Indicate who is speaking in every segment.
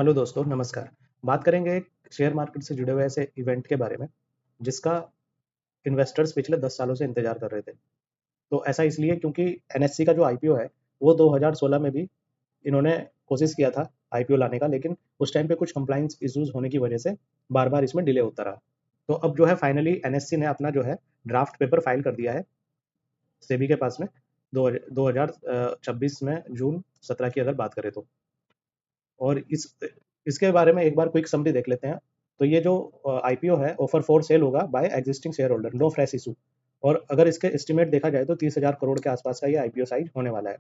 Speaker 1: Hello दोस्तों, नमस्कार। बात करेंगे एक शेयर मार्केट से जुड़े हुए ऐसे इवेंट के बारे में, जिसका इन्वेस्टर्स पिछले 10 सालों से इंतजार कर रहे थे। तो ऐसा इसलिए क्योंकि एनएससी का जो आईपीओ है, वो 2016 में भी इन्होंने कोशिश किया था आईपीओ लाने का, लेकिन उस टाइम पे कुछ कंप्लायंस इश्यूज होने की वजह से बार-बार इसमें डिले होता रहा। तो अब जो है फाइनली एनएससी ने अपना जो है ड्राफ्ट पेपर फाइल कर दिया है सेबी के पास में, 2026 में जून 17 की अगर बात करें तो। और इसके बारे में एक बार क्विक समरी देख लेते हैं। तो ये जो आईपीओ है, ऑफर फॉर सेल होगा by existing share holder, no fresh issue. और अगर इसके एस्टिमेट देखा जाए तो 30,000 करोड़ के आसपास का ये आईपीओ साइज होने वाला है,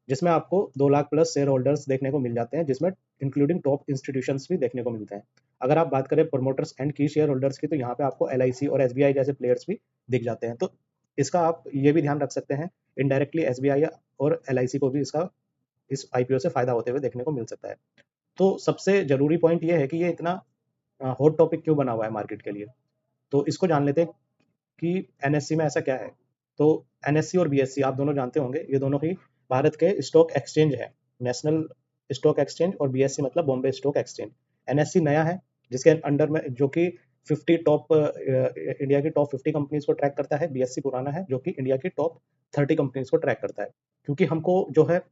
Speaker 1: जिसमें आपको 2 लाख प्लस शेयर होल्डर्स देखने को मिल जाते हैं, जिसमें इंक्लूडिंग टॉप इंस्टीट्यूशंस भी देखने को मिलते हैं। अगर आप बात करें प्रमोटर्स एंड की शेयर होल्डर्स की, तो यहाँ पे आपको एलआईसी और एसबीआई जैसे प्लेयर्स भी दिख जाते हैं। तो इसका आप ये भी ध्यान रख सकते हैं, इनडायरेक्टली एसबीआई और एलआईसी को भी इसका इस आईपीओ से फायदा होते हुए देखने को मिल सकता है। तो सबसे ज़रूरी पॉइंट ये है कि ये इतना हॉट टॉपिक क्यों बना हुआ है मार्केट के लिए। तो इसको जान लेते हैं कि एनएससी में ऐसा क्या है। तो एनएससी और बीएससी आप दोनों जानते होंगे, ये दोनों ही भारत के स्टॉक एक्सचेंज है, नेशनल स्टॉक एक्सचेंज, और बीएससी मतलब बॉम्बे स्टॉक एक्सचेंज। एनएससी नया है, जिसके अंडर में जो कि 50 टॉप इंडिया की टॉप 50 कंपनीज को ट्रैक करता है। बीएससी पुराना है, जो कि इंडिया की टॉप 30 कंपनीज को ट्रैक करता है। क्योंकि हमको जो है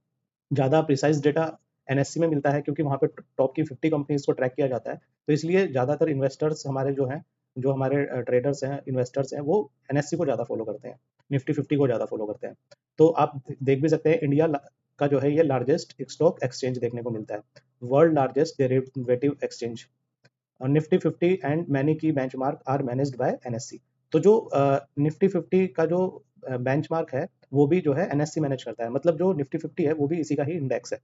Speaker 1: ज़्यादा प्रिसाइज डेटा एनएससी में मिलता है, क्योंकि वहाँ पे टॉप की 50 कंपनीज को ट्रैक किया जाता है। तो इसलिए ज़्यादातर इन्वेस्टर्स हमारे जो हैं, जो हमारे ट्रेडर्स हैं, इन्वेस्टर्स हैं, वो एनएससी को ज़्यादा फॉलो करते हैं, निफ्टी 50 को ज़्यादा फॉलो करते हैं। तो आप देख भी सकते हैं, इंडिया का जो है ये लार्जेस्ट स्टॉक एक्सचेंज देखने को मिलता है, world largest derivative exchange. Nifty 50 and many key benchmark are managed by NSC. तो जो निफ्टी 50 का जो बेंचमार्क है, वो भी जो है एनएससी मैनेज करता है। मतलब जो निफ्टी 50 है, वो भी इसी का ही इंडेक्स है।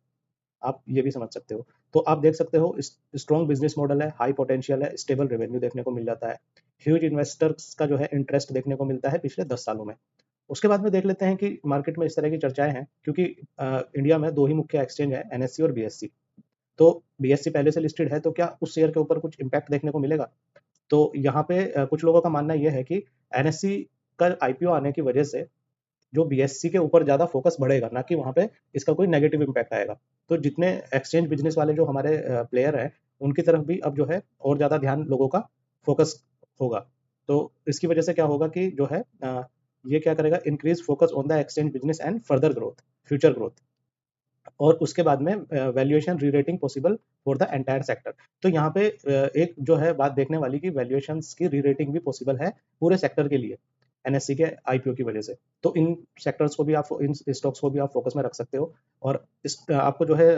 Speaker 1: आप ये भी समझ सकते हो। तो आप देख सकते हो, स्ट्रॉन्ग बिजनेस मॉडल है, हाई पोटेंशियल है, स्टेबल रेवेन्यू देखने को मिल जाता है, ह्यूज इन्वेस्टर्स का जो है इंटरेस्ट देखने को मिलता है पिछले 10 सालों में। उसके बाद में देख लेते हैं कि मार्केट में इस तरह की चर्चाएं हैं, क्योंकि इंडिया में दो ही मुख्य एक्सचेंज है, एनएससी और बीएससी। तो बीएससी पहले से लिस्टेड है, तो क्या उस शेयर के ऊपर कुछ इम्पैक्ट देखने को मिलेगा? तो यहाँ पे कुछ लोगों का मानना यह है कि एनएससी का आईपीओ आने की वजह से जो बीएससी के ऊपर ज़्यादा फोकस बढ़ेगा, ना कि वहाँ पे इसका कोई नेगेटिव इम्पैक्ट आएगा। तो जितने एक्सचेंज बिजनेस वाले जो हमारे प्लेयर हैं, उनकी तरफ भी अब जो है और ज़्यादा ध्यान लोगों का फोकस होगा। तो इसकी वजह से क्या होगा कि जो है ये क्या करेगा, increase focus on the exchange business and further growth, future growth. और उसके बाद में valuation re-rating possible for the entire sector. तो यहाँ पे एक जो है बात देखने वाली कि वैल्यूएशंस की री-रेटिंग भी पॉसिबल है पूरे सेक्टर के लिए, एनएससी के आईपीओ की वजह से। तो इन सेक्टर्स को भी आप, इन स्टॉक्स को भी आप फोकस में रख सकते हो। और इस आपको जो है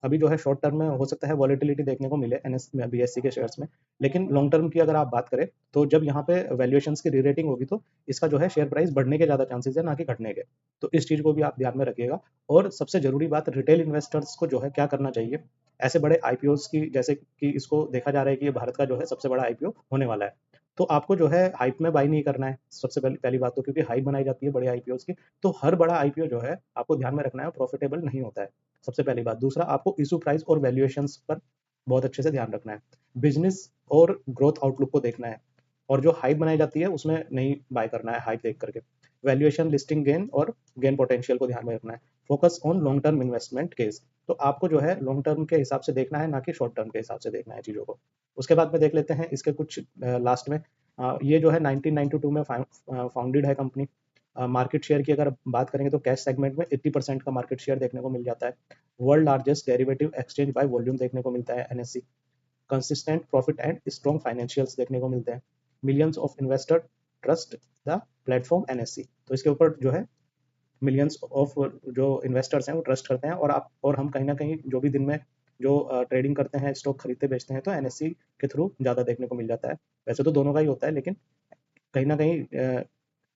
Speaker 1: अभी जो है शॉर्ट टर्म में हो सकता है वॉलेटिलिटी देखने को मिले एनएस बीएससी के शेयर्स में, लेकिन लॉन्ग टर्म की अगर आप बात करें, तो जब यहाँ पे वैल्यूएशंस की री-रेटिंग होगी, तो इसका जो है शेयर प्राइस बढ़ने के ज़्यादा चांसेस है, ना कि घटने के। तो इस चीज़ को भी आप ध्यान में रखिएगा। और सबसे ज़रूरी बात, रिटेल इन्वेस्टर्स को जो है क्या करना चाहिए, ऐसे बड़े आईपीओज़ की, जैसे कि इसको देखा जा रहा है कि ये भारत का जो है सबसे बड़ा आईपीओ होने वाला है। तो आपको जो है हाइप में बाय नहीं करना है, सबसे पहली पहली बात तो, क्योंकि हाइप बनाई जाती है बड़े आईपीओज़ की। तो हर बड़ा आईपीओ जो है आपको ध्यान में रखना है, प्रॉफिटेबल नहीं होता है, सबसे पहली बात। दूसरा, आपको इश्यू प्राइस और वैल्यूएशंस पर बहुत अच्छे से ध्यान रखना है। बिज़नेस और ग्रोथ आउटलुक को देखना है, और जो हाइप बनाई जाती है उसमें नहीं बाय करना है हाइप देख करके। वैल्यूएशन, लिस्टिंग गेन और गेन पोटेंशियल को ध्यान में रखना है। Focus on long term investment case. तो आपको जो है लॉन्ग टर्म के हिसाब से देखना है, ना कि शॉर्ट टर्म के हिसाब से देखना है चीज़ों को। उसके बाद में देख लेते हैं इसके कुछ लास्ट में, ये जो है 1992 में फाउंडेड है कंपनी। मार्केट शेयर की अगर बात करेंगे, तो कैश सेगमेंट में 80% का मार्केट शेयर देखने को मिल जाता है। World largest derivative exchange by volume देखने को मिलता है NSC. Consistent profit and strong financials देखने को मिलते हैं। Millions of investor trust the platform NSC. तो इसके ऊपर जो है मिलियंस ऑफ जो इन्वेस्टर्स हैं वो ट्रस्ट करते हैं, और हम कहीं ना कहीं जो भी दिन में जो ट्रेडिंग करते हैं, स्टॉक खरीदते बेचते हैं, तो एनएससी के थ्रू ज़्यादा देखने को मिल जाता है। वैसे तो दोनों का ही होता है, लेकिन कहीं ना कहीं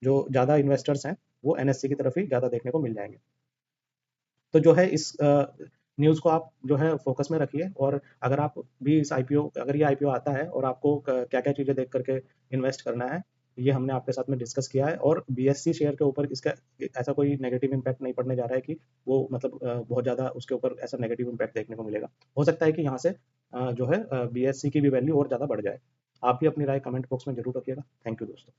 Speaker 1: जो ज़्यादा इन्वेस्टर्स हैं, वो एनएससी की तरफ ही ज़्यादा देखने को मिल जाएंगे। तो जो है इस न्यूज़ को आप जो है फोकस में रखिए। और अगर आप भी इस आईपीओ, अगर ये आईपीओ आता है और आपको क्या-क्या चीज़ें देख करके इन्वेस्ट करना है, ये हमने आपके साथ में डिस्कस किया है। और बीएससी शेयर के ऊपर इसका ऐसा कोई नेगेटिव इम्पैक्ट नहीं पड़ने जा रहा है कि वो मतलब बहुत ज़्यादा उसके ऊपर ऐसा नेगेटिव इम्पैक्ट देखने को मिलेगा। हो सकता है कि यहाँ से जो है बीएससी की भी वैल्यू और ज़्यादा बढ़ जाए। आप भी अपनी राय कमेंट बॉक्स में ज़रूर रखिएगा। थैंक यू दोस्तों।